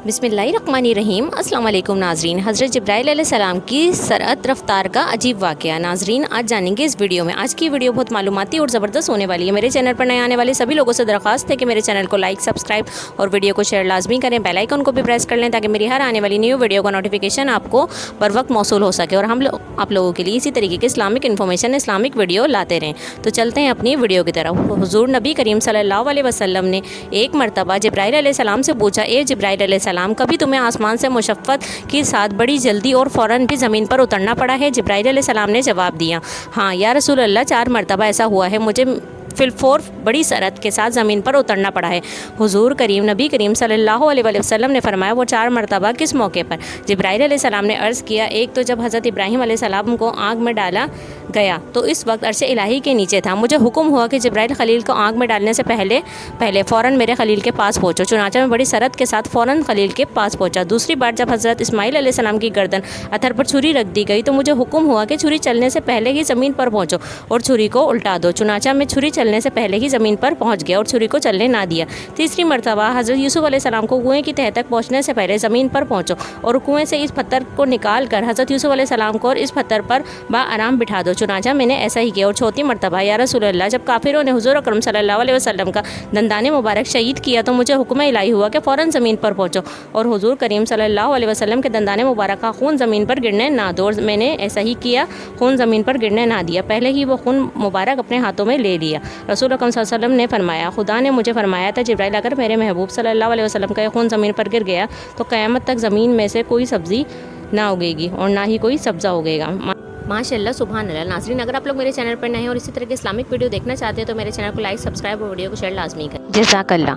बिस्मिल्लाहिर्रहमानिर्रहीम। अस्सलाम वालेकुम नाजरीन। हज़रत जिब्राइल अलैहिस्सलाम की सरअत रफ्तार का अजीब वाक़या। नाजरीन आज जानेंगे इस वीडियो में। आज की वीडियो बहुत मालूमाती और ज़बरदस्त होने वाली है। मेरे चैनल पर नए आने वाले सभी लोगों से दरख्वास्त है कि मेरे चैनल को लाइक, सब्सक्राइब और वीडियो को शेयर लाजमी करें। बेल आइकन को भी प्रेस कर लें ताकि मेरी हर आने वाली न्यू वीडियो का नोटिफिकेशन आपको बर वक्त मौसूल हो सके और हम आप लोगों के लिए इसी तरीके के इस्लामिक इन्फॉर्मेशन, इस्लामिक वीडियो लाते रहें। तो चलते हैं अपनी वीडियो की तरफ। हुज़ूर नबी करीम सल्लल्लाहु अलैहि वसल्लम ने एक मरतबा जिब्राइल अलैहिस्सलाम से पूछा, ए जिब्राइल अलैहिस्सलाम, कभी तुम्हें आसमान से मुशफ़्फ़त के साथ बड़ी जल्दी और फ़ौरन भी ज़मीन पर उतरना पड़ा है? जिब्राइल अलैहिस्सलाम ने जवाब दिया, हाँ या रसूल अल्लाह, 4 मरतबा ऐसा हुआ है, मुझे फिलफोर बड़ी सरत के साथ ज़मीन पर उतरना पड़ा है। हुज़ूर नबी करीम सल्लल्लाहु अलैहि वसल्लम ने फरमाया, वो 4 मरतबा किस मौके पर? जिब्राइल अलैहिस्सलाम ने अर्ज़ किया, एक तो जब हज़रत इब्राहीम अलैहिस्सलाम को आग में डाला गया तो इस वक्त अर्श इलाही के नीचे था। मुझे हुक्म हुआ कि जिब्राइल खलील को आग में डालने से पहले फ़ौरन मेरे खलील के पास पहुँचो। चुनांचे में बड़ी सरत के साथ फ़ौरन खलील के पास पहुँचा। दूसरी बार जब हज़रत इस्माईल अलैहिस्सलाम की गर्दन अथर पर छुरी रख दी गई तो मुझे हुक्म हुआ कि छुरी चलने से पहले ही ज़मीन पर पहुँचो और छुरी को उल्टा दो। चुनांचा में छुरी चलने से पहले ही ज़मीन पर पहुँच गया और छुरी को चलने ना दिया। तीसरी मरतबा हज़रत यूसुफ अलैहिस्सलाम को कुएँ की तह तक पहुँचने से पहले ज़मीन पर पहुँचो और कुएँ से इस पत्थर को निकाल कर हज़रत यूसुफ अलैहिस्सलाम को और इस पत्थर पर आराम बिठा दो। चुनांचा मैंने ऐसा ही किया। और चौथी मरतबा, या रसूल अल्लाह, जब काफिरों ने हुज़ूर अकरम सल्लल्लाहु अलैहि वसल्लम का दंदाने मुबारक शहीद किया तो मुझे हुक्म इलाही हुआ कि फ़ौरन ज़मीन पर पहुँचो और हुज़ूर करीम सल्लल्लाहु अलैहि वसल्लम के दंदाने मुबारक का खून ज़मीन पर गिरने ना दो। और मैंने ऐसा ही किया, खून ज़मीन पर गिरने ना दिया, पहले ही वो खून मुबारक अपने हाथों में ले लिया। रसूल अकरम सल्लल्लाहु अलैहि वसल्लम ने फरमाया, खुदा ने मुझे फरमाया था, जिब्राइल, अगर मेरे महबूब सल्लल्लाहु अलैहि वसल्लम का खून ज़मीन पर गिर गया तो क़यामत तक ज़मीन में से कोई सब्ज़ी ना उगेगी और ना ही कोई सब्ज़ा उगेगा। माशाअल्लाह, सुभान अल्लाह। नाज़रीन, अगर आप लोग मेरे चैनल पर नए हैं और इसी तरह के इस्लामिक वीडियो देखना चाहते हैं तो मेरे चैनल को लाइक, सब्सक्राइब और वीडियो को शेयर लाजमी करें। जज़ाकल्लाह।